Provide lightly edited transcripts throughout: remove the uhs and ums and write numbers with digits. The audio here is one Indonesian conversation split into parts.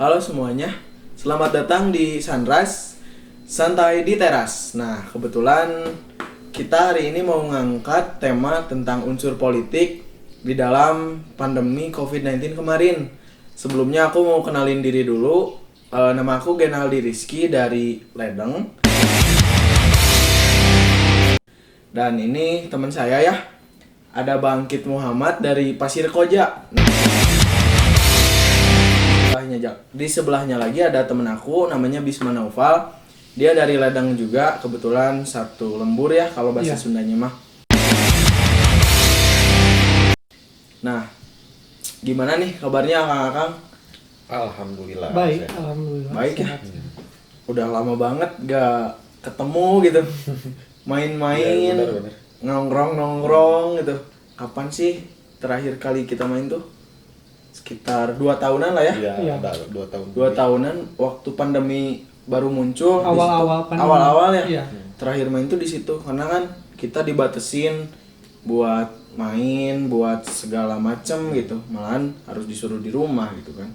Halo semuanya, selamat datang di Sunrise Santai di Teras. Nah, kebetulan kita hari ini mau ngangkat tema tentang unsur politik di dalam pandemi COVID-19 kemarin. Sebelumnya aku mau kenalin diri dulu. Nama aku Genaldi Rizky dari Ledeng. Dan ini teman saya ya, ada Bangkit Muhammad dari Pasir Koja. Di sebelahnya lagi ada temen aku namanya Bisma Naufal. Dia dari Ledeng juga, kebetulan satu lembur ya kalau bahasa Sundanya mah. Nah, gimana nih kabarnya Akang-akang? Alhamdulillah. Baik, alhamdulillah. Baik ya. Sehat. Udah lama banget gak ketemu gitu. Main-main, Ya, benar. nongkrong gitu. Kapan sih terakhir kali kita main tuh? Sekitar 2 tahunan lah ya. Iya, Iya. udah 2 tahun. 2 tahunan waktu pandemi baru muncul. Awal-awal pandemi. Awal-awal ya. Iya. Terakhir main tuh di situ karena kan kita dibatesin buat main, buat segala macem gitu. Malahan harus disuruh di rumah gitu kan.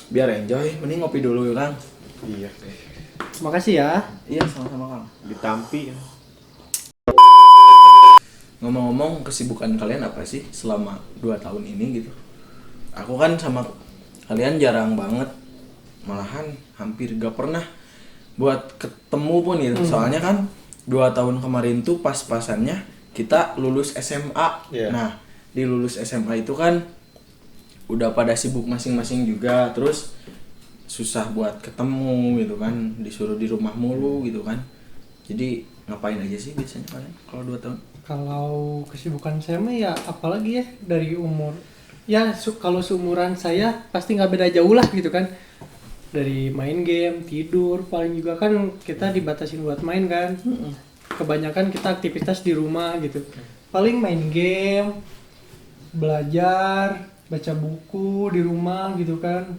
Biar enjoy, mending ngopi dulu ya Kang. Iya. Makasih ya. Iya, sama-sama Kang. Ditampi. Ngomong-ngomong, kesibukan kalian apa sih selama 2 tahun ini gitu? Aku kan sama kalian jarang banget, malahan hampir gak pernah buat ketemu pun gitu. Soalnya kan 2 tahun kemarin tuh pas-pasannya kita lulus SMA. Iya. Nah, di lulus SMA itu kan udah pada sibuk masing-masing juga, terus susah buat ketemu gitu kan, disuruh di rumah mulu gitu kan. Jadi ngapain aja sih biasanya kalian kalau 2 tahun? Kalau kesibukan saya mah ya apalagi ya dari umur. Ya kalau seumuran saya pasti nggak beda jauh lah gitu kan. Dari main game, tidur, paling juga kan kita dibatasin buat main kan. Kebanyakan kita aktivitas di rumah gitu. Paling main game, belajar, baca buku di rumah gitu kan.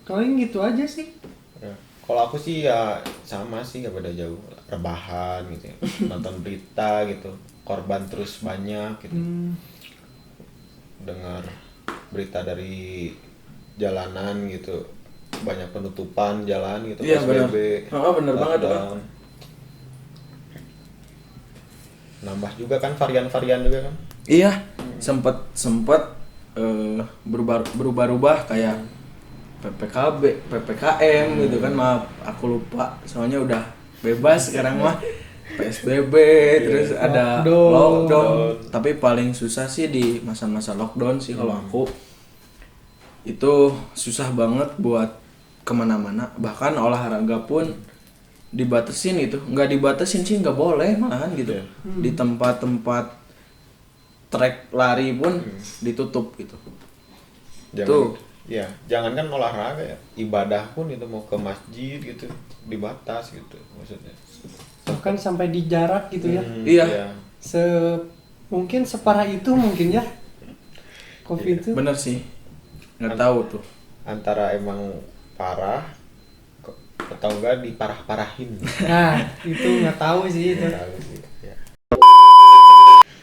Paling gitu aja sih. Ya. Kalau aku sih ya sama sih, gak beda jauh. Rebahan gitu ya. Nonton berita gitu. Korban terus banyak gitu. Dengar berita dari jalanan gitu. Banyak penutupan jalan gitu. Iya, benar. PSBB. Bener banget tuh, Kang. lockdown. Nambah juga kan varian-varian juga kan. Iya, sempet berubah-ubah kayak PPKB, PPKM gitu kan. Maaf, aku lupa. Soalnya udah bebas sekarang mah. PSBB, terus ada lockdown. Tapi paling susah sih di masa-masa lockdown sih kalau aku. Itu susah banget buat kemana-mana. Bahkan olahraga pun dibatasin gitu. Nggak dibatasin sih, nggak boleh malahan gitu. Iya. Di tempat-tempat trek lari pun ditutup gitu. Tuh. Jangankan olahraga ya, ibadah pun itu mau ke masjid gitu dibatas gitu maksudnya. Bahkan sampai di jarak gitu ya. Iya. Mungkin separah itu mungkin ya. Covid itu. Bener sih. Nggak tahu tuh. Antara emang parah atau enggak diparah-parahin. Nah, itu nggak tahu sih itu. Nggak tahu sih, ya.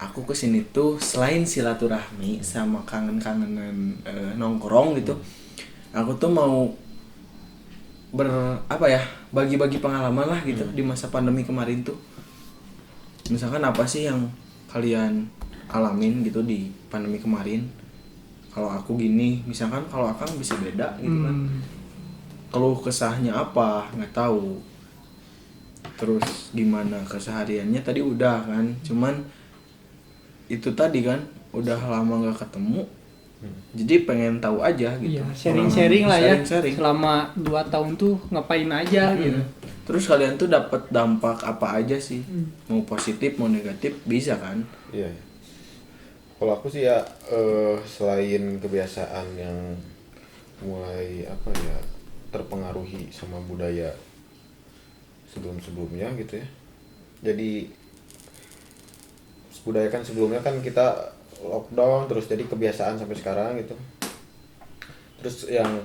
Aku kesini tuh selain silaturahmi sama kangen-kangenan nongkrong gitu, aku tuh mau bagi-bagi pengalaman lah gitu di masa pandemi kemarin tuh. Misalkan apa sih yang kalian alamin gitu di pandemi kemarin? Kalau aku gini, misalkan kalau Akang bisa beda gitu kan. Keluh kesahnya apa nggak tahu. Terus gimana kesehariannya tadi udah kan, cuman itu tadi kan udah lama nggak ketemu, jadi pengen tahu aja gitu. Iya, sharing-sharing lah ya. Sharing-sharing. Selama 2 tahun tuh ngapain aja gitu. Terus kalian tuh dapat dampak apa aja sih? Mau positif mau negatif bisa kan? Iya. Kalau aku sih ya selain kebiasaan yang mulai terpengaruhi sama budaya sebelum-sebelumnya gitu ya. Jadi budaya kan sebelumnya kan kita lockdown terus, jadi kebiasaan sampai sekarang gitu. Terus yang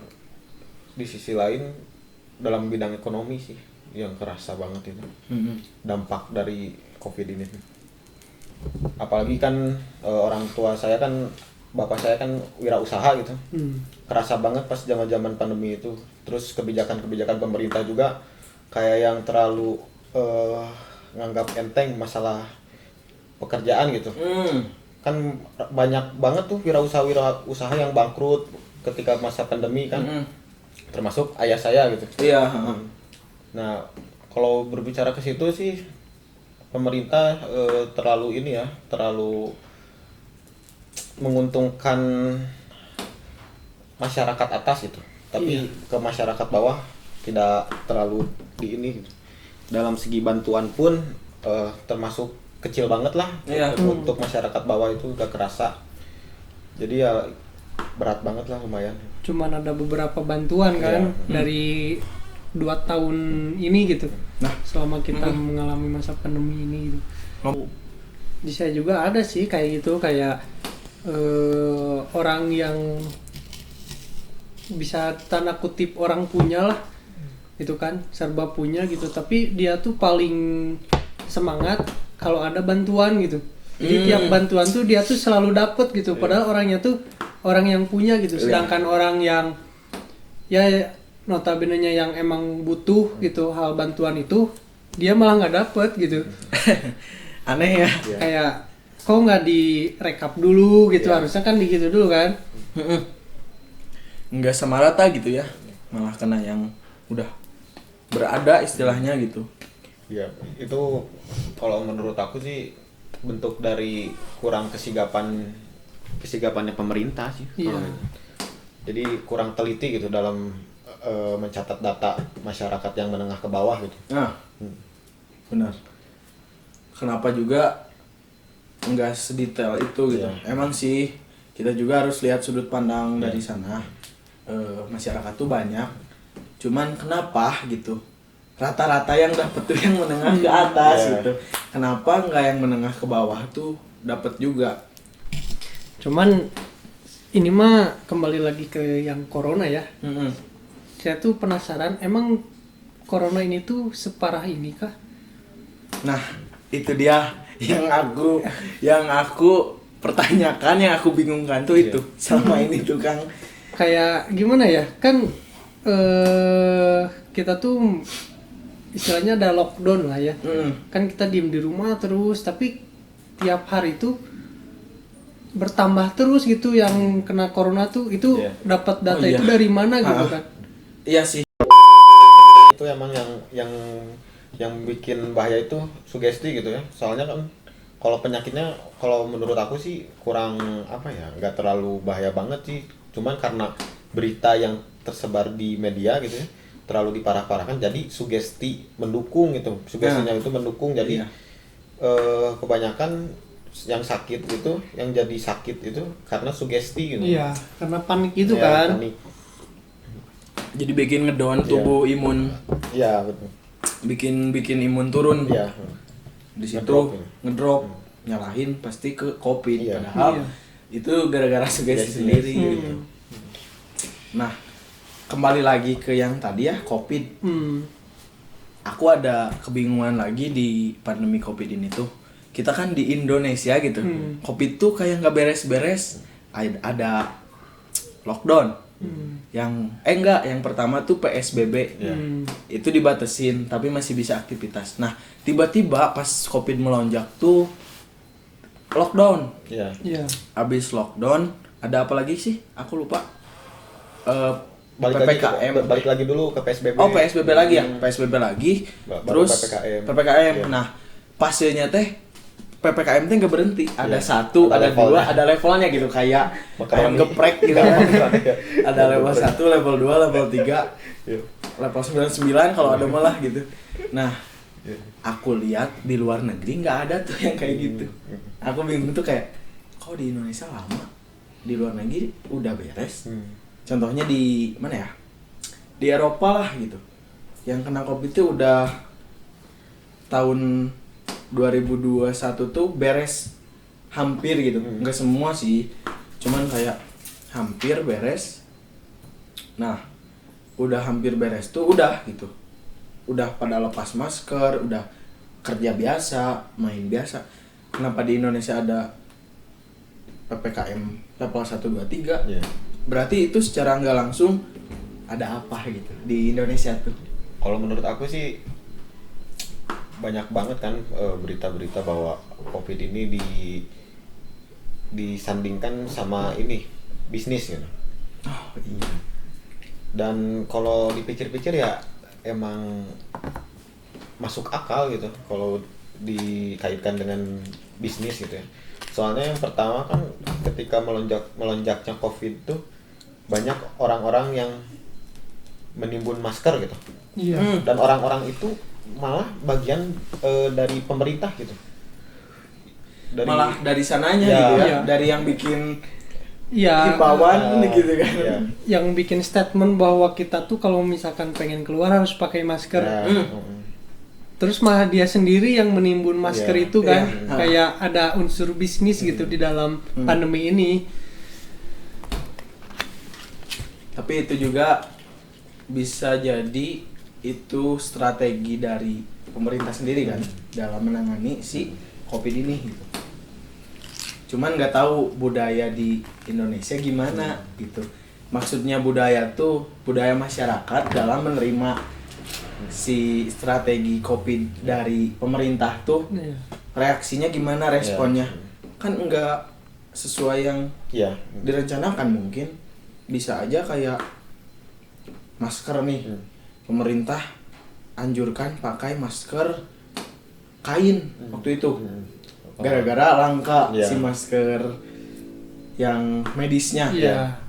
di sisi lain dalam bidang ekonomi sih yang kerasa banget itu dampak dari COVID ini. Apalagi kan orang tua saya kan bapak saya kan wirausaha gitu. Hmm. Kerasa banget pas zaman-zaman pandemi itu. Terus kebijakan-kebijakan pemerintah juga kayak yang terlalu nganggap enteng masalah pekerjaan gitu. Kan banyak banget tuh wirausaha yang bangkrut ketika masa pandemi kan. Termasuk ayah saya gitu. Iya. Nah, kalau berbicara ke situ sih pemerintah terlalu ini ya, terlalu menguntungkan masyarakat atas gitu. Tapi ke masyarakat bawah tidak terlalu di ini gitu. Dalam segi bantuan pun termasuk kecil banget lah. Iya. Untuk masyarakat bawah itu udah kerasa. Jadi ya berat banget lah lumayan. Cuman ada beberapa bantuan kan dari 2 tahun ini gitu. Nah, Selama kita mengalami masa pandemi ini gitu. Di saya juga ada sih kayak gitu, kayak orang yang bisa tanda kutip orang punya lah, itu kan serba punya gitu, tapi dia tuh paling semangat kalau ada bantuan gitu. Jadi tiap bantuan tuh dia tuh selalu dapet gitu, padahal orangnya tuh orang yang punya gitu, sedangkan orang yang ya notabene-nya yang emang butuh gitu hal bantuan itu, dia malah nggak dapet gitu. Aneh ya. Kayak kok nggak direkap dulu gitu, harusnya kan digitu dulu kan. Nggak sama rata gitu ya, malah kena yang udah berada istilahnya gitu. Ya, itu kalau menurut aku sih bentuk dari kurang kesigapannya pemerintah sih. Iya. Kalau itu. Jadi kurang teliti gitu dalam mencatat data masyarakat yang menengah ke bawah gitu. Nah, benar. Kenapa juga nggak sedetail itu gitu? Emang sih kita juga harus lihat sudut pandang dari sana. Masyarakat tuh banyak, cuman kenapa gitu? Rata-rata yang dapet tuh yang menengah ke atas gitu. Kenapa nggak yang menengah ke bawah tuh dapat juga? Cuman ini mah kembali lagi ke yang corona ya. Saya tuh penasaran, emang corona ini tuh separah ini kah? Nah, itu dia yang aku pertanyakan, yang aku bingungkan tuh itu selama ini tuh Kang. Kayak gimana ya? Kan kita tuh istilahnya ada lockdown lah ya. Kan kita diem di rumah terus, tapi tiap hari tuh bertambah terus gitu yang kena corona tuh. Itu dapat data itu dari mana gitu kan? Iya sih. Itu emang yang bikin bahaya itu sugesti gitu ya. Soalnya kan kalau penyakitnya, kalau menurut aku sih kurang apa ya, nggak terlalu bahaya banget sih. Cuman karena berita yang tersebar di media gitu ya, terlalu diparah-parahkan, jadi sugesti mendukung gitu. Sugestinya itu mendukung, jadi kebanyakan yang sakit itu, yang jadi sakit itu karena sugesti gitu. Iya, karena panik itu Ya, kan. panik. Jadi bikin ngedown tubuh imun, Iya betul. bikin imun turun. Iya. Di situ Ngedrop, ya. ngedrop, nyalahin pasti ke COVID. Iya. Padahal itu gara-gara sugesti sendiri gitu. Nah, kembali lagi ke yang tadi ya, COVID. Aku ada kebingungan lagi di pandemi COVID ini tuh. Kita kan di Indonesia gitu. COVID tuh kayak nggak beres-beres. Ada lockdown. Yang pertama tuh PSBB. Itu dibatasin tapi masih bisa aktivitas. Nah, tiba-tiba pas COVID melonjak tuh lockdown. Iya. Abis lockdown ada apa lagi sih? Aku lupa. PPKM. Balik lagi dulu ke PSBB. Oh, PSBB lagi ya? PSBB lagi. Baru Terus PPKM. PPKM. Iya. Nah, pasnya teh PPKM teh nggak berhenti. Ada Iya. satu, Ada ada dua, levelnya. ada levelnya gitu, kayak ayam Makaroni. geprek gitu kan. Ada level 1, level 2, level 3, Iya. level 99 kalau ada malah gitu. Nah, aku lihat di luar negeri nggak ada tuh yang kayak gitu. Aku bingung tuh kayak, kok di Indonesia lama, di luar negeri udah beres. Contohnya di mana ya? Di Eropa lah gitu. Yang kena COVID itu udah tahun 2021 tuh beres hampir gitu. Enggak semua sih. Cuman kayak hampir beres. Nah, udah hampir beres tuh udah gitu. Udah pada lepas masker, udah kerja biasa, main biasa. Kenapa di Indonesia ada PPKM level 1 2 3. Iya. Berarti itu secara nggak langsung ada apa gitu di Indonesia tuh. Kalau menurut aku sih banyak banget kan berita-berita bahwa COVID ini disandingkan sama ini bisnis gitu. Oh iya. Dan kalau dipikir-pikir ya emang masuk akal gitu kalau dikaitkan dengan bisnis gitu ya. Soalnya yang pertama kan ketika melonjaknya COVID tuh banyak orang-orang yang menimbun masker gitu. Iya. Dan orang-orang itu malah bagian dari pemerintah gitu. Malah dari sananya Ya. gitu ya. Iya. Dari yang bikin Iya. himbauan gitu kan. Iya. Yang bikin statement bahwa kita tuh kalau misalkan pengen keluar harus pakai masker. Ya, Terus malah dia sendiri yang menimbun masker Iya. itu kan, Iya. kayak ada unsur bisnis gitu di dalam pandemi ini. Tapi itu juga bisa jadi itu strategi dari pemerintah sendiri kan dalam menangani si COVID ini gitu. Cuman nggak tahu budaya di Indonesia gimana gitu. Maksudnya budaya tuh budaya masyarakat dalam menerima si strategi COVID dari pemerintah tuh Iya. reaksinya gimana, responnya kan nggak sesuai yang Iya. direncanakan. Mungkin bisa aja kayak masker nih, pemerintah anjurkan pakai masker kain waktu itu gara-gara langka Iya. si masker yang medisnya. Iya.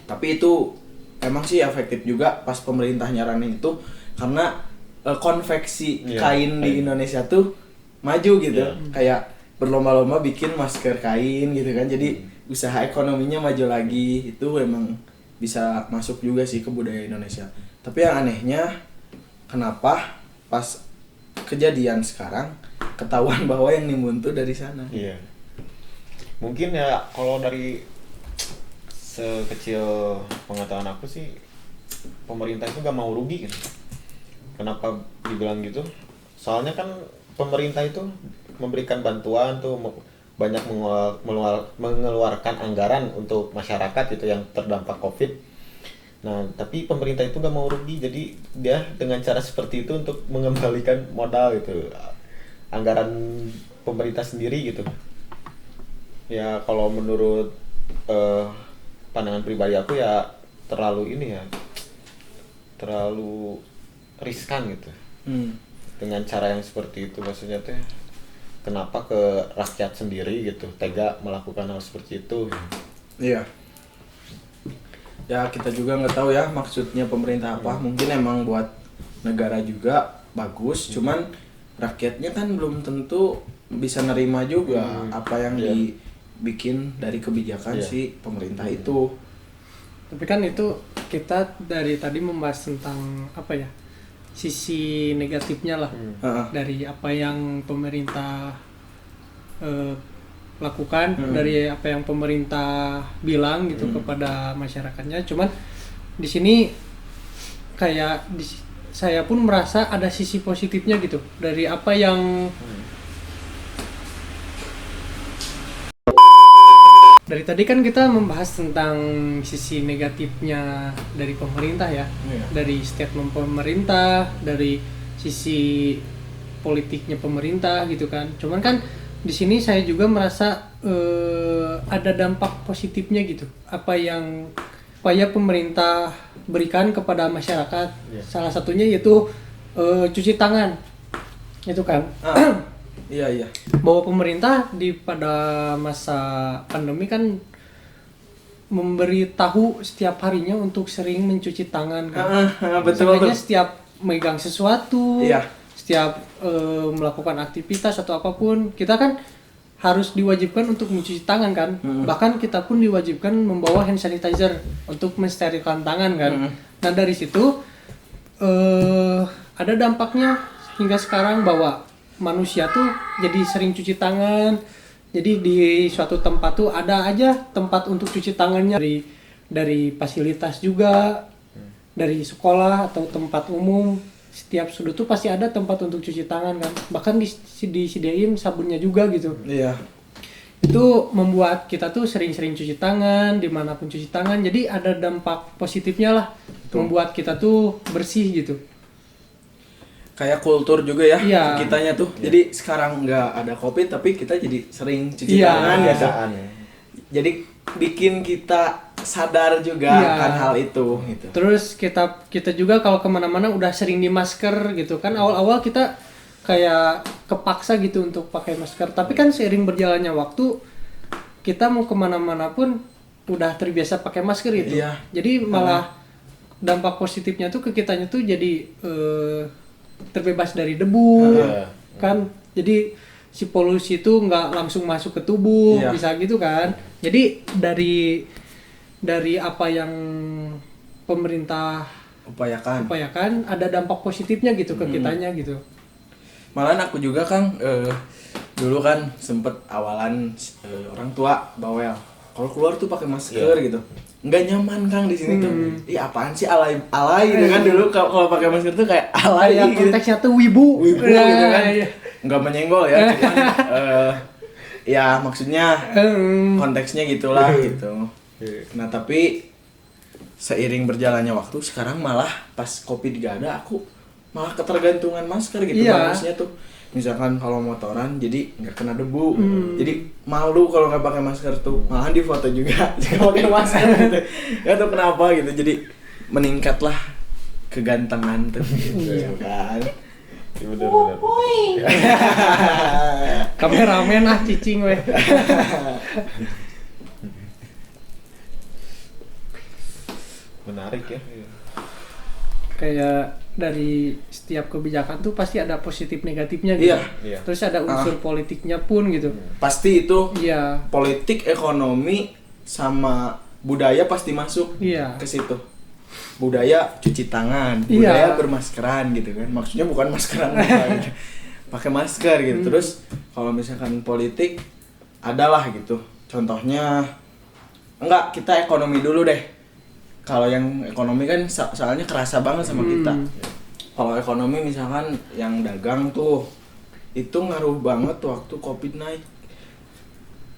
Tapi itu emang sih efektif juga pas pemerintah nyaranin itu karena konveksi Iya, kain di kain. Indonesia tuh maju gitu. Iya. Kayak berlomba-lomba bikin masker kain gitu kan. Jadi usaha ekonominya maju lagi. Itu emang bisa masuk juga sih ke budaya Indonesia. Tapi yang anehnya kenapa pas kejadian sekarang ketahuan bahwa yang nimbun tuh dari sana. Iya. Mungkin ya kalau dari sekecil pengetahuan aku sih pemerintah itu gak mau rugi gitu. Kenapa dibilang gitu? Soalnya kan pemerintah itu memberikan bantuan tuh banyak mengeluarkan anggaran untuk masyarakat gitu yang terdampak COVID. Nah, tapi pemerintah itu gak mau rugi, jadi dia dengan cara seperti itu untuk mengembalikan modal gitu, anggaran pemerintah sendiri gitu. Ya kalau menurut pandangan pribadi aku ya terlalu ini ya, terlalu riskan gitu. Dengan cara yang seperti itu, maksudnya teh kenapa ke rakyat sendiri gitu tega melakukan hal seperti itu. Iya. Ya kita juga nggak tahu ya maksudnya pemerintah apa. Mungkin emang buat negara juga bagus, cuman rakyatnya kan belum tentu bisa nerima juga apa yang Iya. dibikin dari kebijakan Iya. si pemerintah itu. Tapi kan itu kita dari tadi membahas tentang apa ya, sisi negatifnya lah Heeh. dari apa yang pemerintah lakukan, dari apa yang pemerintah bilang gitu kepada masyarakatnya. Cuman di sini kayak saya pun merasa ada sisi positifnya gitu dari apa yang dari tadi kan kita membahas tentang sisi negatifnya dari pemerintah ya. Iya. Dari statement pemerintah, dari sisi politiknya pemerintah gitu kan. Cuman kan di sini saya juga merasa ada dampak positifnya gitu. Apa yang upaya pemerintah berikan kepada masyarakat. Iya. Salah satunya yaitu cuci tangan. Itu kan. Iya iya. Bahwa pemerintah pada masa pandemi kan memberitahu setiap harinya untuk sering mencuci tangan kan. Betul Sebenarnya betul. setiap megang sesuatu, Iya. setiap melakukan aktivitas atau apapun, kita kan harus diwajibkan untuk mencuci tangan kan. Bahkan kita pun diwajibkan membawa hand sanitizer untuk mensterilkan tangan kan. Nah dari situ ada dampaknya hingga sekarang bahwa manusia tuh jadi sering cuci tangan. Jadi di suatu tempat tuh ada aja tempat untuk cuci tangannya, dari fasilitas juga, dari sekolah atau tempat umum. Setiap sudut tuh pasti ada tempat untuk cuci tangan kan. Bahkan disediain sabunnya juga gitu. Iya. itu membuat kita tuh sering-sering cuci tangan dimanapun cuci tangan, jadi ada dampak positifnya lah. Membuat kita tuh bersih gitu. Kayak kultur juga ya Iya. kitanya tuh. Jadi sekarang nggak ada COVID tapi kita jadi sering cuci Iya. tangan gitu. Kebiasaan ya. Jadi bikin kita sadar juga Iya. akan hal itu gitu. Terus kita juga kalau kemana-mana udah sering di masker gitu kan. Awal-awal kita kayak kepaksa gitu untuk pakai masker, tapi kan seiring berjalannya waktu kita mau kemana-mana pun udah terbiasa pakai masker gitu. Iya. Jadi malah dampak positifnya tuh ke kitanya tuh jadi terbebas dari debu Iya. kan. Jadi si polusi itu nggak langsung masuk ke tubuh, Iya. bisa gitu kan. Jadi dari apa yang pemerintah upayakan ada dampak positifnya gitu ke kitanya gitu. Malahan aku juga Kang dulu kan sempet awalan orang tua bawel kalau keluar tuh pakai masker gitu. Nggak nyaman Kang di sini tuh. Ih apaan sih alay gitu kan dulu kalau pakai masker tuh kayak alay Kayak gitu. konteksnya tuh wibu. Wibu Nah, gitu kan. iya. Nggak menyenggol ya, cuman ya maksudnya konteksnya gitulah gitu. Nah tapi seiring berjalannya waktu sekarang malah pas COVID gak ada aku malah ketergantungan masker gitu. Iya. Bagusnya tuh misalkan kalau motoran jadi nggak kena debu, jadi malu kalau nggak pakai masker tuh, malahan di foto juga jika pakai masker gitu, nggak tahu kenapa gitu, jadi meningkatlah kegantengan tuh gitu kan. Iya, bener-bener. Kameramen cicing weh. Menarik ya. Kayak dari setiap kebijakan tuh pasti ada positif negatifnya gitu. Iya. Iya. Terus ada unsur politiknya pun gitu. Pasti itu Iya. politik, ekonomi sama budaya pasti masuk Iya. ke situ. Budaya cuci tangan, Iya. budaya bermaskeran gitu kan. Maksudnya bukan maskeran gitu. Pakai masker gitu. Terus kalau misalkan politik adalah gitu. Contohnya enggak, kita ekonomi dulu deh. Kalau yang ekonomi kan soalnya kerasa banget sama kita. Kalau ekonomi misalkan yang dagang tuh itu ngaruh banget waktu Covid naik.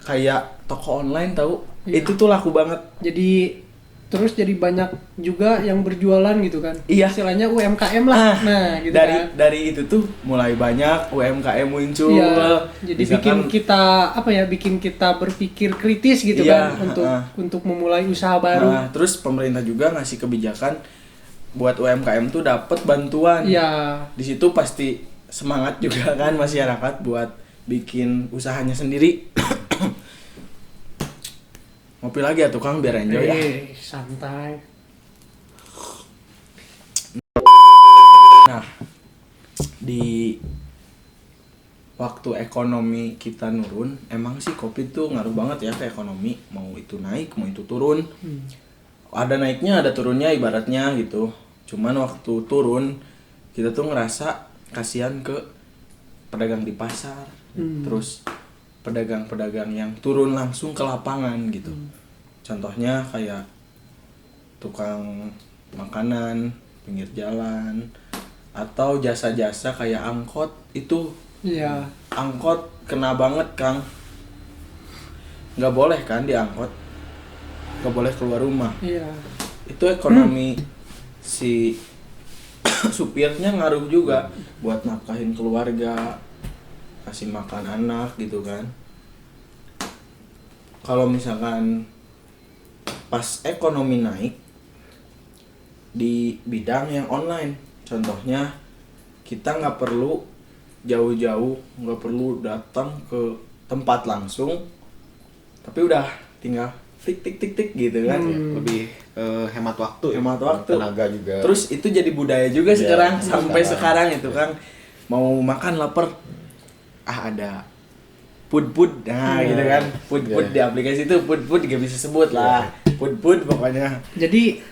Kayak toko online tahu, Iya. itu tuh laku banget. Jadi terus jadi banyak juga yang berjualan gitu kan. Iya. Istilahnya UMKM lah. Nah, gitu kan. dari itu tuh mulai banyak UMKM muncul. Iya. Jadi Misalkan, bikin kita berpikir kritis gitu Iya, kan untuk memulai usaha baru. nah, terus pemerintah juga ngasih kebijakan buat UMKM tuh dapat bantuan. Iya. Di situ pasti semangat juga kan masyarakat buat bikin usahanya sendiri. Ngopi lagi ya tukang biar enjoy ya. Santai. Nah, di waktu ekonomi kita nurun, emang sih Covid tuh ngaruh banget ya ke ekonomi. Mau itu naik, mau itu turun. Ada naiknya, ada turunnya ibaratnya gitu. Cuman waktu turun, kita tuh ngerasa kasihan ke pedagang di pasar. Terus pedagang-pedagang yang turun langsung ke lapangan gitu. Contohnya kayak tukang makanan pinggir jalan atau jasa-jasa kayak angkot itu. Iya. Angkot kena banget Kang, nggak boleh kan di angkot, nggak boleh keluar rumah. Iya. Itu ekonomi si supirnya ngaruh juga buat nafkahin keluarga, kasih makan anak gitu kan. Kalau misalkan pas ekonomi naik di bidang yang online, contohnya kita nggak perlu jauh-jauh, nggak perlu datang ke tempat langsung, tapi udah tinggal tik tik tik tik gitu kan. Lebih hemat waktu, Hemat waktu, tenaga juga. Terus itu jadi budaya juga Iya, sekarang sampai sekarang. sekarang itu kan mau makan lapar, ada food nah gitu kan, food Iya. di aplikasi itu food gak bisa sebut lah, food pokoknya. Jadi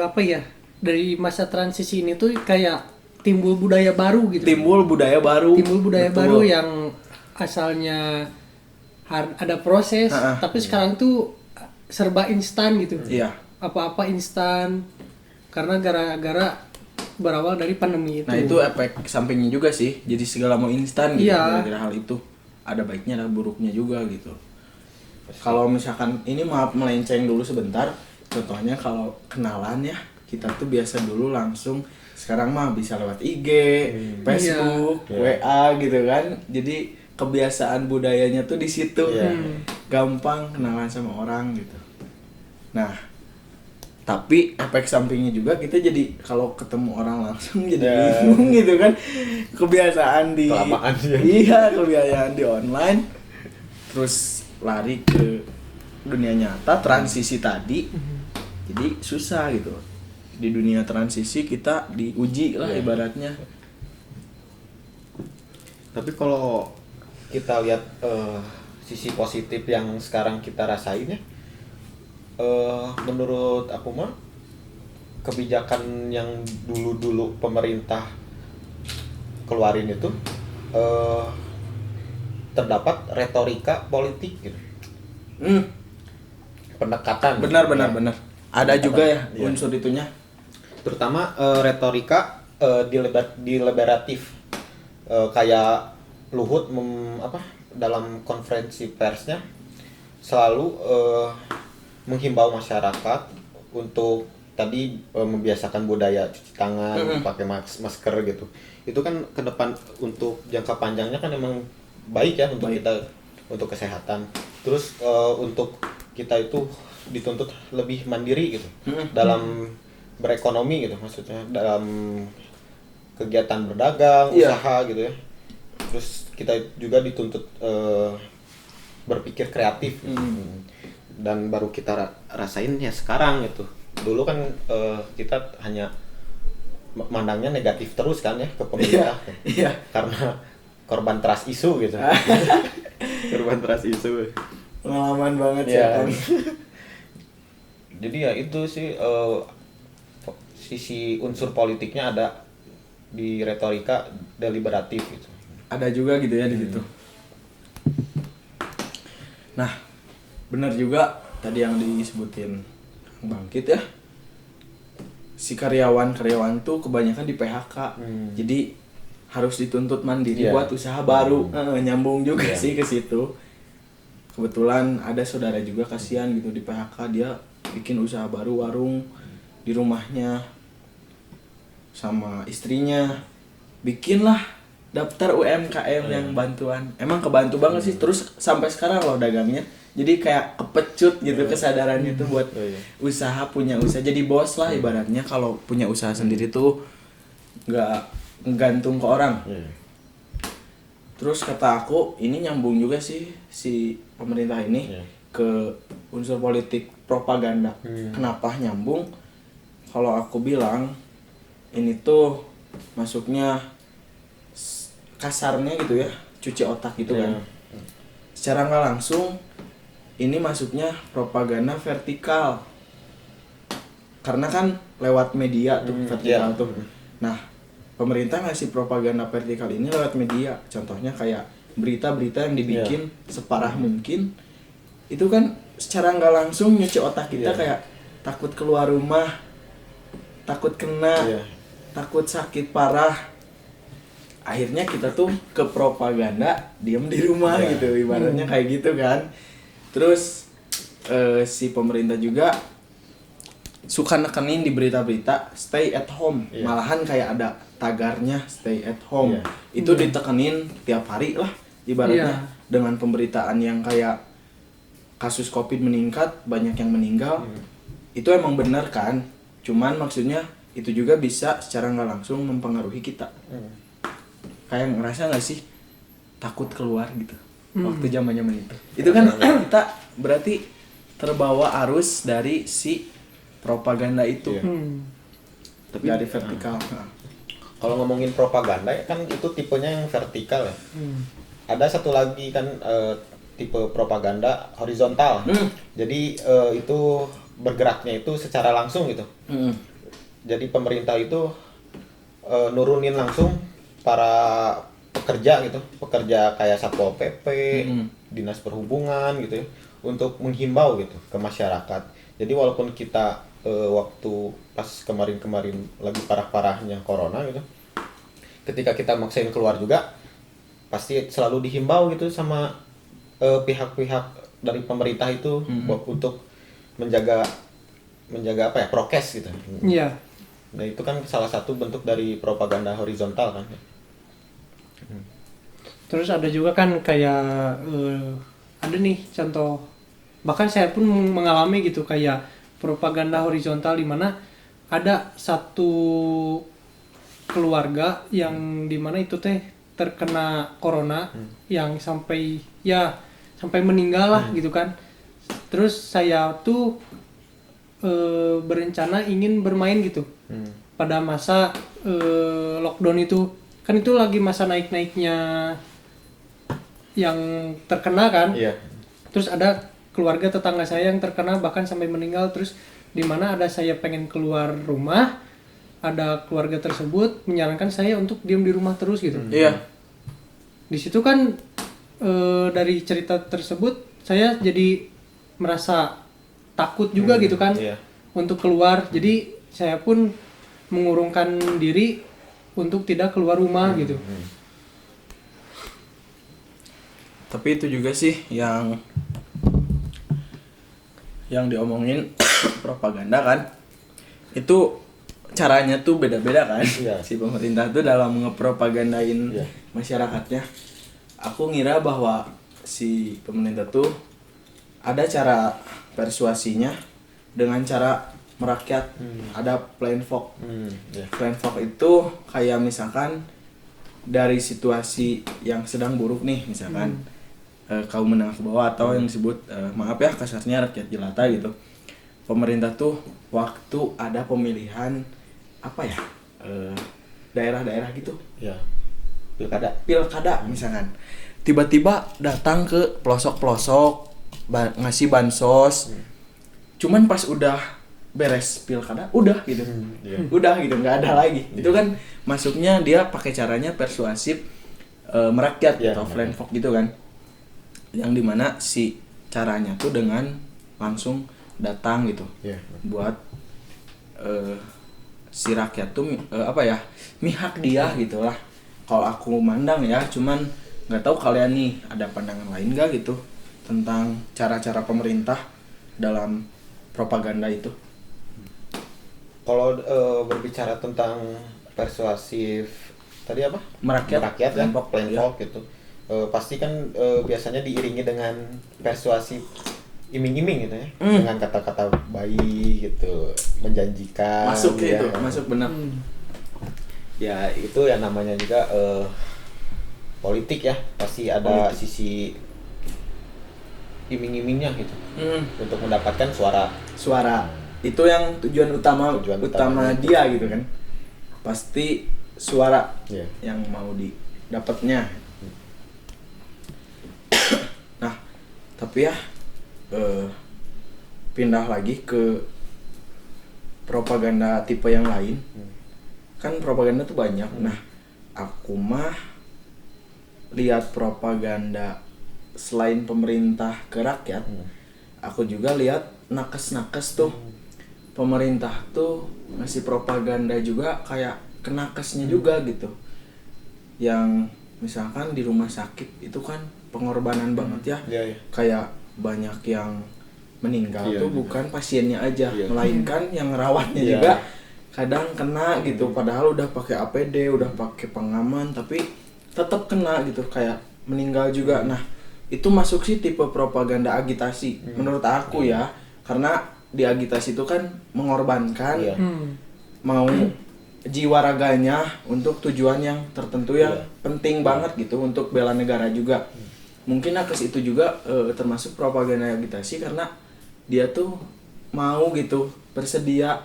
apa ya? Dari masa transisi ini tuh kayak timbul budaya baru gitu. Timbul budaya baru. Budaya Betul. baru yang asalnya ada proses, Ha-ha. tapi sekarang tuh serba instan gitu. Iya. Apa-apa instan karena gara-gara berawal dari pandemi itu. Nah itu efek sampingnya juga sih, jadi segala mau instan gitu Iya. gara-gara hal itu. ada baiknya ada buruknya juga gitu. Kalau misalkan ini maaf melenceng dulu sebentar, contohnya kalau kenalan ya kita tuh biasa dulu langsung, sekarang mah bisa lewat IG, Facebook, WA gitu kan. Jadi kebiasaan budayanya tuh di situ, gampang kenalan sama orang gitu. Nah, tapi efek sampingnya juga kita jadi kalau ketemu orang langsung jadi bingung gitu kan. Kebiasaan di Kelamaan ya. Iya, kebiasaan di online terus lari ke dunia nyata, transisi tadi. Jadi susah gitu. Di dunia transisi kita diuji lah ibaratnya. Tapi kalau kita lihat sisi positif yang sekarang kita rasain ya, menurut aku mah kebijakan yang dulu pemerintah keluarin itu terdapat retorika politik gitu. Pendekatan. Benar. Ada juga ya Iya. unsur itunya. Terutama retorika deliberatif. Kayak Luhut dalam konferensi persnya selalu menghimbau masyarakat untuk tadi membiasakan budaya cuci tangan, pakai masker gitu. Itu kan ke depan untuk jangka panjangnya kan emang baik ya untuk kita, untuk kesehatan. Terus untuk kita itu dituntut lebih mandiri gitu dalam berekonomi gitu, maksudnya dalam kegiatan berdagang, usaha gitu ya. Terus kita juga dituntut berpikir kreatif. Dan baru kita rasain ya sekarang gitu. Dulu kan kita hanya mandangnya negatif terus kan ya ke pemerintah. Iya. Karena korban trust issue gitu. Korban trust issue. Pengalaman banget sih Ya. Kang. Jadi ya itu sih sisi unsur politiknya ada di retorika deliberatif gitu. Ada juga gitu ya di situ. Nah, benar juga tadi yang disebutin Bangkit ya. Si karyawan tuh kebanyakan di PHK. Jadi harus dituntut mandiri buat usaha baru. Nyambung juga sih ke situ. Kebetulan ada saudara juga kasihan gitu di PHK, dia bikin usaha baru warung di rumahnya sama istrinya. Bikinlah daftar UMKM yang bantuan. Emang kebantu banget sih, terus sampai sekarang loh dagangnya. Jadi kayak kepecut gitu kesadarannya tuh buat usaha, punya usaha. Jadi bos lah ibaratnya kalau punya usaha sendiri tuh nggak gantung ke orang. Terus kata aku ini nyambung juga sih si pemerintah ini ke unsur politik propaganda. Kenapa nyambung? Kalau aku bilang ini tuh masuknya kasarnya gitu ya, cuci otak gitu kan. Secara nggak langsung ini masuknya propaganda vertikal. Karena kan lewat media tuh vertikal tuh. Nah, pemerintah ngasih propaganda vertikal ini lewat media. Contohnya kayak berita-berita yang dibikin separah mungkin. Itu kan secara nggak langsung nyuci otak kita kayak takut keluar rumah, takut kena, takut sakit parah. Akhirnya kita tuh ke propaganda, diem di rumah gitu, ibaratnya kayak gitu kan. Terus si pemerintah juga suka nekenin di berita-berita stay at home. Malahan kayak ada tagarnya stay at home. Itu ditekenin tiap hari lah ibaratnya. Dengan pemberitaan yang kayak kasus COVID meningkat, banyak yang meninggal. Itu emang benar kan? Cuman maksudnya itu juga bisa secara nggak langsung mempengaruhi kita. Kayak ngerasa nggak sih takut keluar gitu waktu zaman itu kan kita berarti terbawa arus dari si propaganda itu. Tapi dari vertikal. Kalau ngomongin propaganda ya kan itu tipenya yang vertikal ya. Ada satu lagi kan tipe propaganda horizontal. Jadi itu bergeraknya itu secara langsung gitu. Jadi pemerintah itu nurunin langsung para pekerja gitu, pekerja kayak Satpol PP, Dinas Perhubungan gitu ya, untuk menghimbau gitu ke masyarakat. Jadi walaupun kita waktu pas kemarin lagi parah-parahnya corona gitu, ketika kita maksain keluar juga, pasti selalu dihimbau gitu sama pihak-pihak dari pemerintah itu untuk menjaga apa ya, prokes gitu. Iya. Nah itu kan salah satu bentuk dari propaganda horizontal kan. Terus ada juga kan kayak ada nih contoh, bahkan saya pun mengalami gitu kayak propaganda horizontal di mana ada satu keluarga yang dimana itu teh terkena corona yang sampai meninggal lah gitu kan. Terus saya tuh berencana ingin bermain gitu pada masa lockdown itu, kan itu lagi masa naik-naiknya yang terkena kan. Iya. Terus ada keluarga tetangga saya yang terkena bahkan sampai meninggal. Terus di mana ada saya pengen keluar rumah, ada keluarga tersebut menyarankan saya untuk diam di rumah terus gitu. Iya. Di situ kan dari cerita tersebut saya jadi merasa takut juga gitu kan Iya. untuk keluar. Jadi saya pun mengurungkan diri untuk tidak keluar rumah gitu. Tapi itu juga sih yang diomongin propaganda kan, itu caranya tuh beda-beda kan. Iya. Si pemerintah tuh dalam ngepropagandain Iya. masyarakatnya. Aku ngira bahwa si pemerintah tuh ada cara persuasinya dengan cara merakyat. Ada plan fog. Iya. Plan fog itu kayak misalkan dari situasi yang sedang buruk nih, misalkan kaum menengah ke bawah atau yang disebut maaf ya kasarnya rakyat jelata gitu. Pemerintah tuh waktu ada pemilihan apa ya, daerah-daerah gitu, Iya. pilkada misalkan, tiba-tiba datang ke pelosok-pelosok ngasih bansos. Cuman pas udah beres pilkada udah gitu, Iya. udah gitu, nggak ada lagi. Itu kan masuknya dia pakai caranya persuasif, merakyat Iya, atau plan fog gitu kan, yang dimana si caranya tuh dengan langsung datang gitu Iya. buat si rakyat tuh apa ya, mihak dia gitulah. Kalau aku mandang ya, cuman nggak tahu kalian nih ada pandangan lain nggak gitu tentang cara-cara pemerintah dalam propaganda itu. Kalau berbicara tentang persuasif tadi apa? Merakyat, ya, plan fog, plan iya. fog gitu. Pasti kan biasanya diiringi dengan persuasif iming-iming gitu ya, dengan kata-kata baik gitu, menjanjikan. Masuk ya. itu, masuk benar. Ya itu yang namanya juga politik ya, pasti ada Politik. sisi iming-imingnya gitu Hmm, untuk mendapatkan suara itu yang tujuan utama Tujuan utama utamanya. dia gitu kan, pasti suara Iya. yang mau didapatnya. Nah tapi ya pindah lagi ke propaganda tipe yang lain. Kan propaganda tuh banyak. Nah aku mah lihat propaganda selain pemerintah ke rakyat, aku juga lihat nakes-nakes tuh. Pemerintah tuh ngasih propaganda juga kayak kenakesnya juga gitu, yang misalkan di rumah sakit itu kan pengorbanan banget ya. Iya, iya. Kayak banyak yang meninggal Iya, tuh iya. bukan pasiennya aja, Iya. melainkan yang ngerawatnya Iya. juga kadang kena gitu, padahal udah pakai APD, udah pakai pengaman, tapi tetap kena gitu, kayak meninggal juga. Nah itu masuk sih tipe propaganda agitasi menurut aku ya, karena di agitasi itu kan mengorbankan, Iya. mau jiwa raganya untuk tujuan yang tertentu yang Iya. penting banget gitu, untuk bela negara juga. Mungkin nakes itu juga termasuk propaganda agitasi, karena dia tuh mau gitu bersedia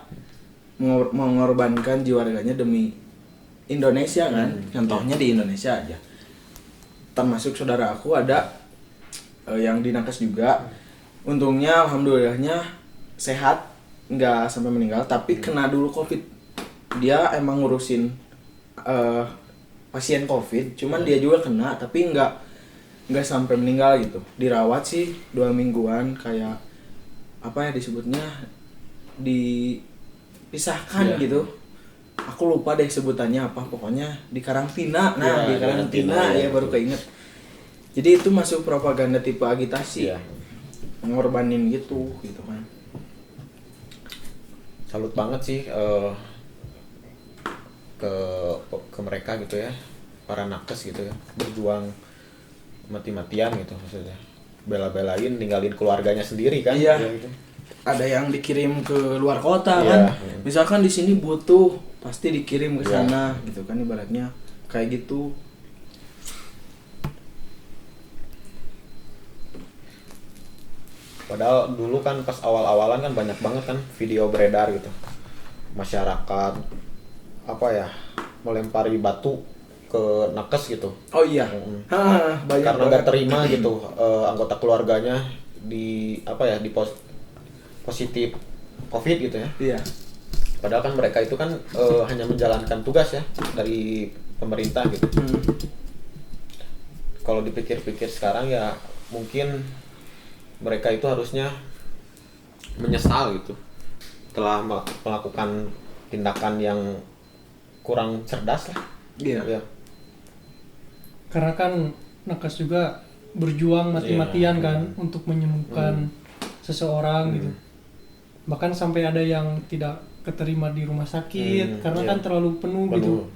mengorbankan jiwa raganya demi Indonesia kan. Contohnya di Indonesia aja, termasuk saudara aku ada yang di nakes juga. Untungnya alhamdulillahnya sehat, nggak sampai meninggal, tapi kena dulu COVID. Dia emang ngurusin pasien COVID, cuman dia juga kena, tapi nggak sampai meninggal gitu. Dirawat sih 2 mingguan, kayak apa ya disebutnya, dipisahkan Iya. gitu. aku lupa deh sebutannya apa, pokoknya di karantina. Nah, Ya, di karantina ya baru keinget. Jadi itu masuk propaganda tipe agitasi. Iya. Ngorbanin gitu kan. Salut banget sih ke mereka gitu ya, para nakes gitu ya, berjuang mati-matian gitu maksudnya, bela-belain ninggalin keluarganya sendiri kan. Iya. Ya, gitu. Ada yang dikirim ke luar kota Iya, kan. iya. Misalkan di sini butuh, pasti dikirim ke Iya. sana gitu kan, ibaratnya kayak gitu. Padahal dulu kan pas awal-awalan kan banyak banget kan video beredar gitu, masyarakat apa ya, melempari batu ke nakes gitu. Oh iya. Banyak Karena banget. nggak terima gitu anggota keluarganya di apa ya, di positif COVID gitu ya. Iya. Padahal kan mereka itu kan hanya menjalankan tugas ya dari pemerintah gitu. Kalau dipikir-pikir sekarang ya mungkin mereka itu harusnya menyesal gitu telah melakukan tindakan yang kurang cerdas lah. Iya. Ya. Karena kan nakes juga berjuang mati-matian Iya. kan untuk menyembuhkan seseorang gitu. Bahkan sampai ada yang tidak keterima di rumah sakit karena iya. kan terlalu penuh gitu.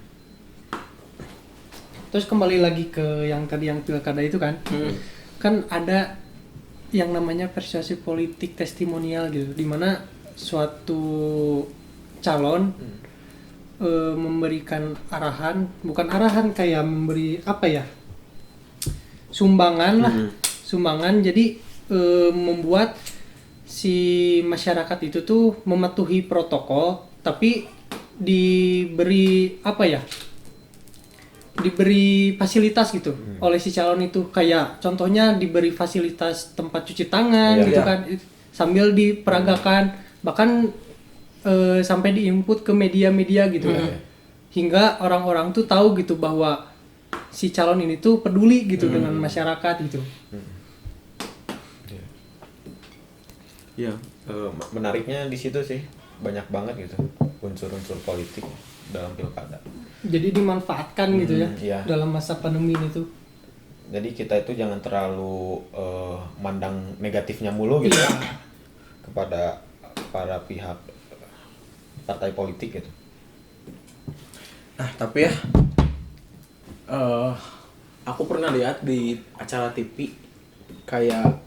Terus kembali lagi ke yang tadi yang pilkada itu kan. Kan ada yang namanya persuasi politik testimonial gitu, di mana suatu calon memberikan arahan, bukan arahan, kayak memberi apa ya, sumbangan lah, sumbangan. Jadi membuat si masyarakat itu tuh mematuhi protokol, tapi diberi apa ya, diberi fasilitas gitu oleh si calon itu. Kayak contohnya diberi fasilitas tempat cuci tangan Iya. gitu Iya. kan, sambil diperagakan, bahkan sampai diinput ke media-media gitu kan, hingga orang-orang tuh tahu gitu bahwa si calon ini tuh peduli gitu dengan masyarakat gitu. Iya. Menariknya di situ sih banyak banget gitu unsur-unsur politik dalam pilkada. Jadi dimanfaatkan gitu ya Iya. dalam masa pandemi ini tuh. Jadi kita itu jangan terlalu mandang negatifnya mulu gitu kepada para pihak partai politik gitu. Nah, tapi ya aku pernah lihat di acara TV, kayak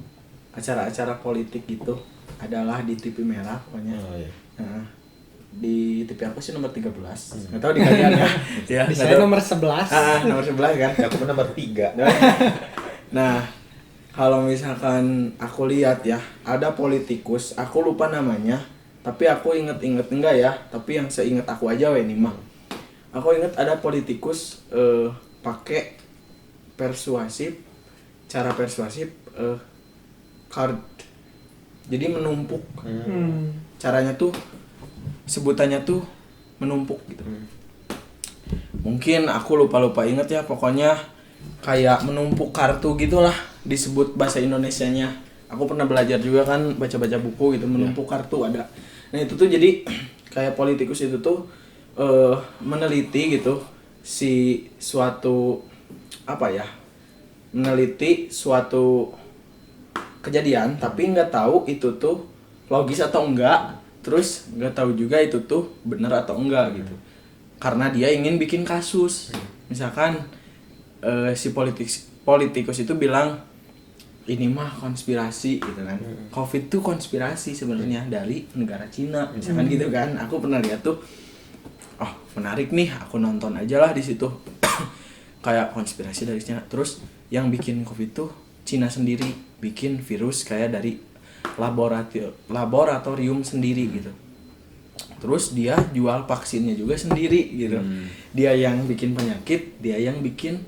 acara-acara politik gitu, adalah di TV merah pokoknya. Oh, iya. Nah, di TV aku sih nomor 13. Nggak tahu di kalian ya. Ya, Di nggak saya tahu. nomor 11. Nomor 11 kan. Aku pun nomor 3. Nah, kalau misalkan aku lihat ya, ada politikus, aku lupa namanya, tapi aku inget-inget enggak ya, tapi yang seinget aku aja we nih mah. Aku inget ada politikus pakai cara persuasif card. Jadi menumpuk. Caranya tuh, sebutannya tuh menumpuk gitu. Mungkin aku lupa inget ya, pokoknya kayak menumpuk kartu gitulah disebut bahasa Indonesianya. Aku pernah belajar juga kan, baca-baca buku gitu, menumpuk kartu ada. Nah itu tuh jadi kayak politikus itu tuh meneliti gitu si suatu apa ya, meneliti suatu kejadian tapi nggak tahu itu tuh logis atau enggak, terus nggak tahu juga itu tuh benar atau enggak gitu, karena dia ingin bikin kasus. Misalkan si politikus itu bilang ini mah konspirasi gitu kan, COVID tuh konspirasi sebenarnya dari negara Cina misalkan gitu kan. Aku pernah lihat tuh, oh menarik nih, aku nonton aja lah di situ. Kayak konspirasi dari Cina, terus yang bikin COVID tuh Cina sendiri, bikin virus kayak dari laboratorium sendiri gitu. Terus dia jual vaksinnya juga sendiri gitu. Dia yang bikin penyakit, dia yang bikin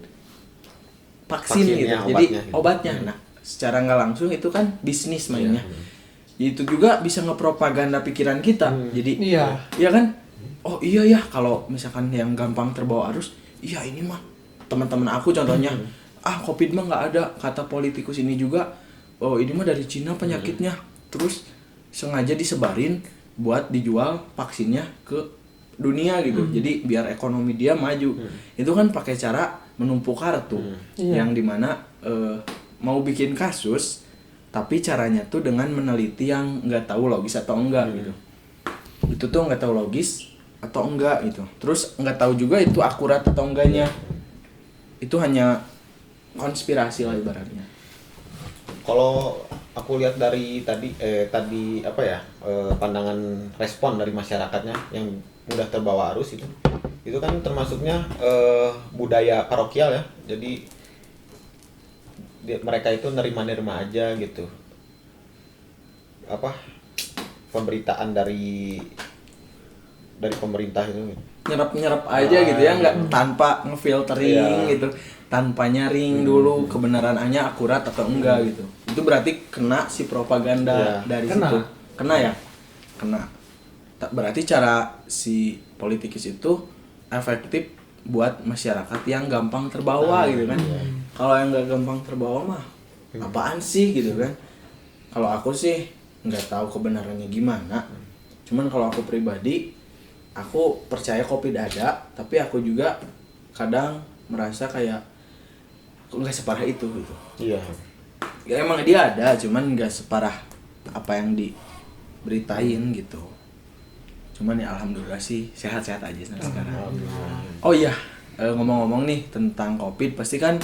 vaksin gitu. Jadi obatnya. Nah, secara nggak langsung itu kan bisnis mainnya. Itu juga bisa ngepropaganda pikiran kita. Jadi Iya. iya kan? Oh iya ya, kalau misalkan yang gampang terbawa arus, iya ini mah teman-teman aku contohnya, COVID mah nggak ada, kata politikus ini juga, oh ini mah dari Cina penyakitnya. Terus sengaja disebarin buat dijual vaksinnya ke dunia gitu. Jadi biar ekonomi dia maju. Itu kan pakai cara menumpuk kartu. Yang dimana mau bikin kasus tapi caranya tuh dengan meneliti yang nggak tahu logis atau enggak gitu. Itu tuh nggak tahu logis atau enggak gitu. Terus nggak tahu juga itu akurat atau enggaknya. Itu hanya konspirasi lah ibaratnya. Kalau aku lihat dari tadi apa ya, pandangan respon dari masyarakatnya yang mudah terbawa arus itu kan termasuknya budaya parokial ya. Jadi mereka itu nerima aja gitu, apa, pemberitaan dari pemerintah itu Nyerap aja gitu ya, nggak tanpa ngefiltering gitu, tanpa nyaring dulu kebenarannya akurat atau enggak gitu. Itu berarti kena si propaganda dari Kena. situ. Kena ya? Kena. Berarti cara si politikus itu efektif buat masyarakat yang gampang terbawa gitu kan. Kalau yang nggak gampang terbawa mah apaan sih gitu kan. Kalau aku sih nggak tahu kebenarannya gimana. Cuman kalau aku pribadi, aku percaya COVID ada, tapi aku juga kadang merasa kayak kok nggak separah itu gitu. Iya. Ya emang dia ada, cuman nggak separah apa yang diberitain gitu. Cuman ya alhamdulillah sih sehat-sehat aja sampai sekarang. Oh iya, ngomong-ngomong nih tentang COVID, pasti kan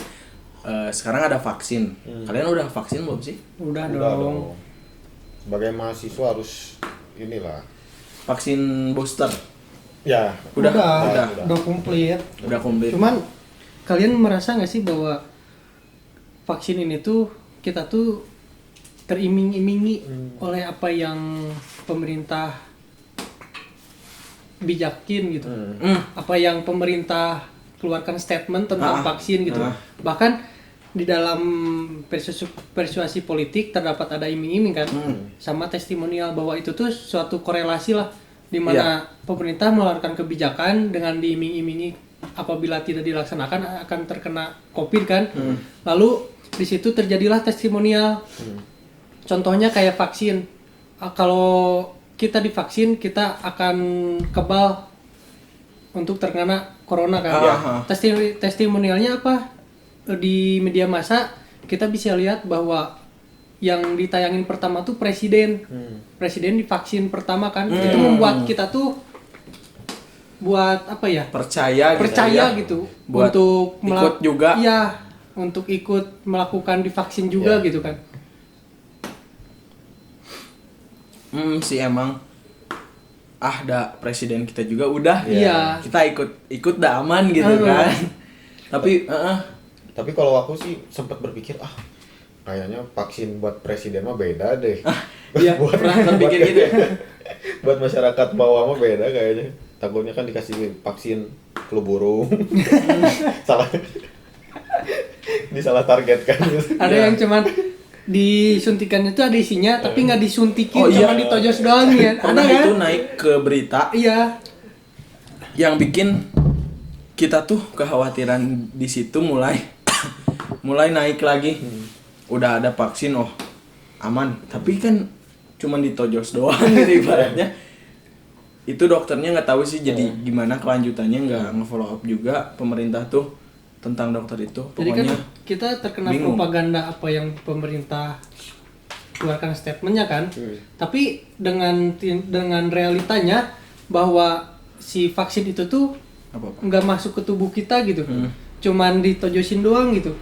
sekarang ada vaksin. Kalian udah vaksin belum sih? Udah Udah dong. dong. Sebagai mahasiswa harus inilah. Vaksin booster Ya. udah komplit. udah komplit. Cuman kalian merasa nggak sih bahwa vaksin ini tuh kita tuh teriming-imingi oleh apa yang pemerintah bijakin gitu, apa yang pemerintah keluarkan statement tentang vaksin gitu. Bahkan di dalam persuasi politik terdapat ada iming-iming kan, sama testimonial bahwa itu tuh suatu korelasi lah, di mana pemerintah mengeluarkan kebijakan dengan diiming-imingi apabila tidak dilaksanakan akan terkena COVID kan. Lalu di situ terjadilah testimonial. Contohnya kayak vaksin. Kalau kita divaksin kita akan kebal untuk terkena corona kan. Testimonialnya apa? Di media massa kita bisa lihat bahwa yang ditayangin pertama tuh presiden divaksin pertama kan. Itu membuat kita tuh buat apa ya, percaya gitu buat untuk ikut juga. iya, untuk ikut melakukan divaksin juga gitu kan. Sih emang ada presiden kita juga udah kita ikut dah aman gitu kan. Tapi kalau aku sih sempat berpikir kayaknya vaksin buat presiden mah beda deh. Iya, pernah terpikir gitu ya. Buat masyarakat bawah mah beda kayaknya. Takutnya kan dikasih vaksin flu burung. Salah. Disalah targetkan. Ada yang cuman disuntikan itu ada isinya tapi nggak disuntikin, cuma ditojos doang ya. Pernah Ada kan? itu naik ke berita. Iya. Yang bikin kita tuh kekhawatiran di situ mulai naik lagi. Udah ada vaksin, aman. Tapi kan cuman ditojos doang gitu ibaratnya. Itu dokternya nggak tahu sih jadi gimana kelanjutannya, nggak nge-follow up juga pemerintah tuh tentang dokter itu. Jadi kan Pokoknya kita terkena bingung. propaganda apa yang pemerintah keluarkan statementnya kan. Tapi dengan realitanya bahwa si vaksin itu tuh nggak masuk ke tubuh kita gitu. Cuman ditojosin doang gitu.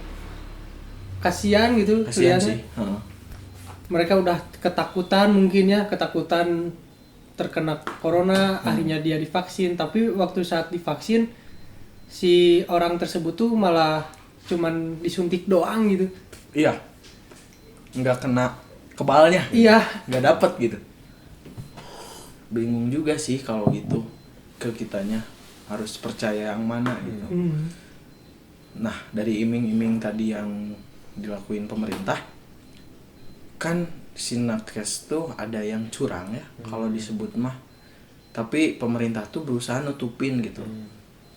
Kasian gitu. Kasian sih. Mereka udah ketakutan mungkin ya, ketakutan terkena corona, akhirnya dia divaksin. Tapi waktu saat divaksin si orang tersebut tuh malah cuman disuntik doang gitu. Iya. Nggak kena kebalnya. Iya. Nggak dapet gitu. Bingung juga sih kalau gitu ke kitanya harus percaya yang mana gitu. Nah, dari iming-iming tadi yang dilakuin pemerintah kan Sinakes tuh ada yang curang ya kalau disebut mah. Tapi pemerintah tuh berusaha nutupin gitu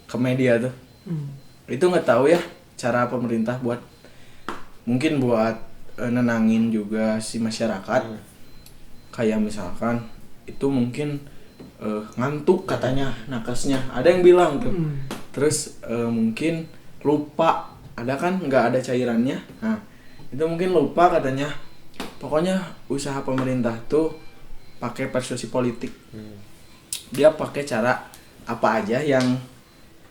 ke media tuh. Itu nggak tahu ya cara pemerintah buat mungkin buat nenangin juga si masyarakat. Kayak misalkan itu mungkin ngantuk katanya nakesnya, ada yang bilang tuh. Hmm. Terus mungkin lupa, ada kan nggak ada cairannya, nah itu mungkin lupa katanya. Pokoknya usaha pemerintah tuh pakai persuasi politik. Dia pakai cara apa aja yang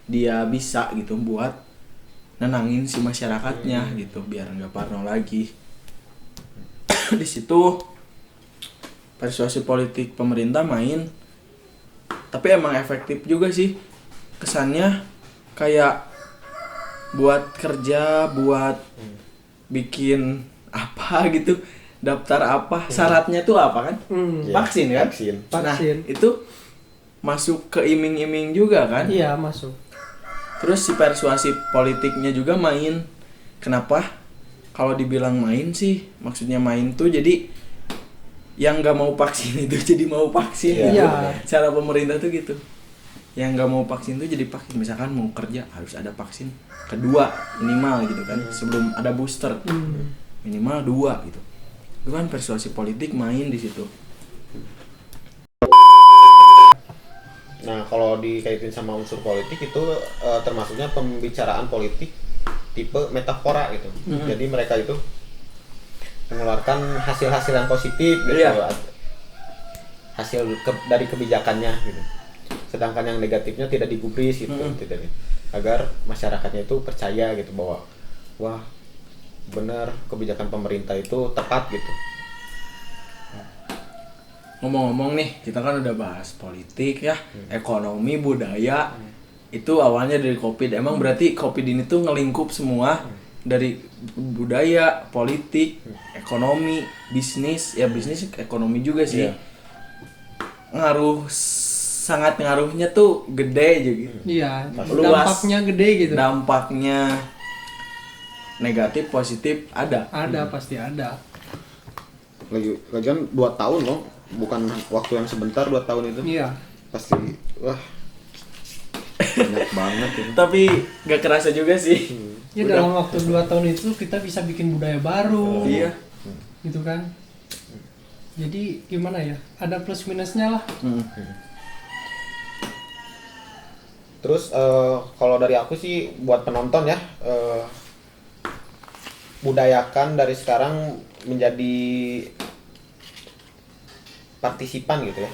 dia bisa gitu buat nenangin si masyarakatnya gitu biar nggak parno lagi. Di situ persuasi politik pemerintah main, tapi emang efektif juga sih. Kesannya kayak buat kerja, buat bikin apa gitu, daftar apa, syaratnya tuh apa kan? Hmm. Vaksin kan? Vaksin. Nah, Vaksin. itu masuk ke iming-iming juga kan? Iya, masuk. Terus si persuasi politiknya juga main. Kenapa? Kalau dibilang main sih, maksudnya main tuh jadi yang nggak mau vaksin itu jadi mau vaksin. Iya. Gitu. Iya. Cara pemerintah tuh gitu. Yang nggak mau vaksin tuh jadi vaksin. Misalkan mau kerja harus ada vaksin kedua minimal gitu kan, sebelum ada booster. Minimal 2 gitu. Itu kan persuasi politik main di situ. Nah, kalau dikaitin sama unsur politik itu termasuknya pembicaraan politik tipe metafora gitu. Jadi mereka itu mengeluarkan hasil-hasil yang positif gitu. Iya. Hasil dari kebijakannya gitu. Sedangkan yang negatifnya tidak digubris gitu, tidak, agar masyarakatnya itu percaya gitu bahwa wah benar kebijakan pemerintah itu tepat gitu. Ngomong-ngomong nih, kita kan udah bahas politik ya, ekonomi, budaya. Itu awalnya dari Covid. Emang berarti Covid ini tuh ngelingkup semua dari budaya, politik, ekonomi, bisnis. Ya bisnis, ekonomi juga sih. Iya. Sangat ngaruhnya tuh gede aja gitu. Iya, Luas. dampaknya gede gitu. Dampaknya negatif, positif ada. Ada, pasti ada. Lagian 2 tahun loh, bukan waktu yang sebentar. 2 tahun itu Iya. pasti wah banyak banget ini. Tapi gak kerasa juga sih. Ya dalam waktu 2 tahun itu kita bisa bikin budaya baru. Iya. Gitu kan. Jadi gimana ya? Ada plus minusnya lah. Terus kalau dari aku sih buat penonton ya, budayakan dari sekarang menjadi partisipan gitu ya.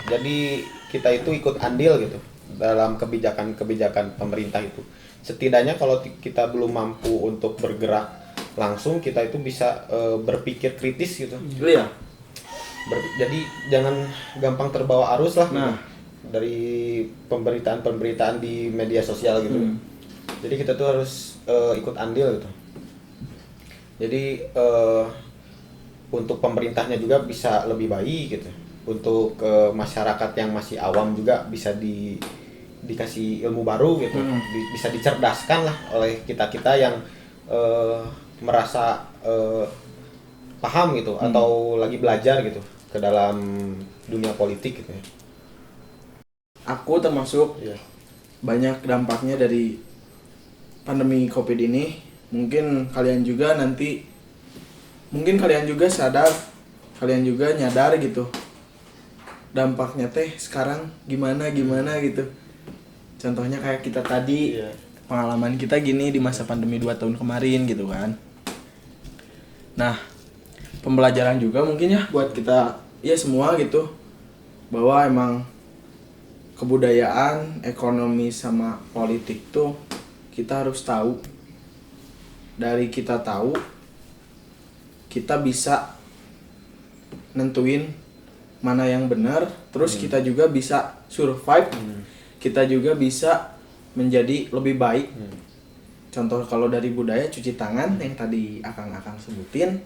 Jadi kita itu ikut andil gitu dalam kebijakan-kebijakan pemerintah itu. Setidaknya kalau kita belum mampu untuk bergerak langsung, kita itu bisa berpikir kritis gitu. Iya. Jadi jangan gampang terbawa arus lah gitu, Nah. dari pemberitaan-pemberitaan di media sosial gitu. Jadi kita tuh harus ikut andil gitu. Jadi untuk pemerintahnya juga bisa lebih baik gitu. Untuk masyarakat yang masih awam juga bisa dikasih ilmu baru gitu. Bisa dicerdaskan lah oleh kita-kita yang merasa paham gitu atau lagi belajar gitu ke dalam dunia politik gitu ya. Aku termasuk Iya. banyak dampaknya dari pandemi Covid ini. Mungkin kalian juga sadar, kalian juga nyadar gitu. Dampaknya teh sekarang gimana gitu. Contohnya kayak kita tadi, Iya. pengalaman kita gini di masa pandemi 2 tahun kemarin gitu kan. Nah, pembelajaran juga mungkin ya buat kita ya semua gitu, bahwa emang kebudayaan, ekonomi sama politik tuh kita harus tahu. Dari kita tahu, kita bisa nentuin mana yang benar, terus kita juga bisa survive, kita juga bisa menjadi lebih baik. Contoh kalau dari budaya cuci tangan yang tadi akang sebutin,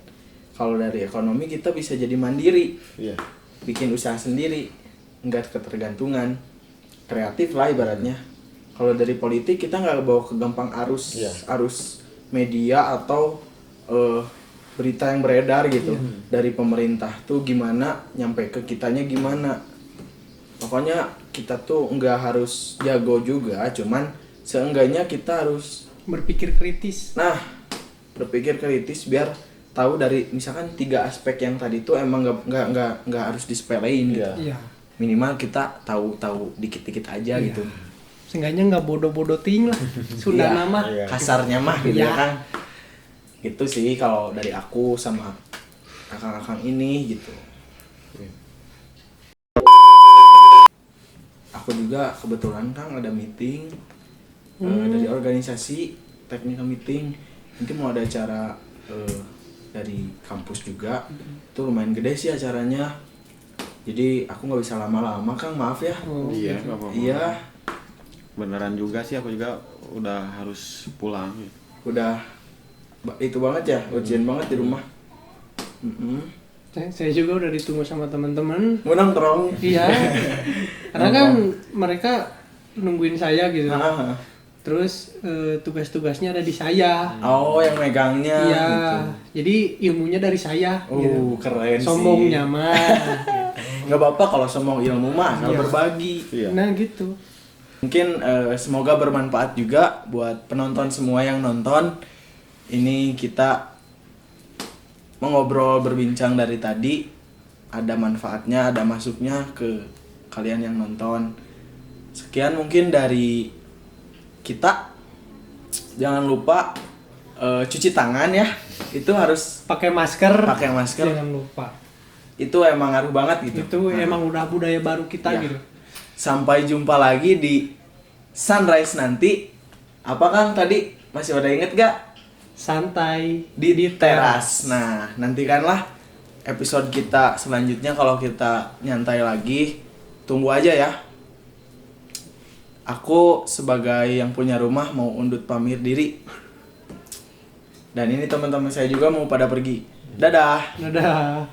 kalau dari ekonomi kita bisa jadi mandiri, Iya. bikin usaha sendiri, nggak ketergantungan, kreatif lah ibaratnya. Kalau dari politik kita nggak bawa ke gampang arus Iya. arus media atau berita yang beredar gitu dari pemerintah tuh gimana, nyampe ke kitanya gimana. Pokoknya kita tuh nggak harus jago juga, cuman seenggaknya kita harus Berpikir kritis. berpikir kritis biar tahu dari misalkan 3 aspek yang tadi tuh emang nggak harus disepelein gitu. Iya. Iya. minimal kita tahu dikit-dikit aja Iya. gitu. Seenggaknya nggak bodoh-bodoh ting lah. Sunda Iya, nama. iya. kasarnya mah gitu Iya. ya kan. Gitu sih kalau dari aku sama kakak-kakak ini gitu. Aku juga kebetulan Kang ada meeting dari organisasi teknika meeting. Nanti mau ada acara dari kampus juga. Itu lumayan gede sih acaranya. Jadi aku nggak bisa lama-lama Kang, maaf ya. Iya, nggak apa-apa. Iya, Beneran juga sih, aku juga udah harus pulang. udah itu banget ya, ujian banget di rumah. Saya juga udah ditunggu sama teman-teman. Mau nongkrong. Iya. Karena kan mereka nungguin saya gitu. Ah, Terus tugas-tugasnya ada di saya. oh, yang megangnya Iya. gitu. Jadi ilmunya dari saya. gitu. Keren sih. Sombongnya mah. Nggak apa-apa kalau sombong ilmu mah, kalau Iya. berbagi. Iya. Nah gitu. Mungkin semoga bermanfaat juga buat penonton semua yang nonton. Ini kita mengobrol berbincang dari tadi, ada manfaatnya, ada masuknya ke kalian yang nonton. Sekian mungkin dari kita. Jangan lupa cuci tangan ya. Itu harus Pakai masker. pakai masker. Jangan lupa. Itu emang ngaruh banget gitu. Itu emang udah budaya baru kita Iya. gitu. Sampai jumpa lagi di sunrise nanti. Apa Kang tadi? Masih pada inget gak? Santai. Di teras. Nah, nantikanlah episode kita selanjutnya kalau kita nyantai lagi. Tunggu aja ya. Aku sebagai yang punya rumah mau undur pamit diri. Dan ini teman-teman saya juga mau pada pergi. Dadah. Dadah.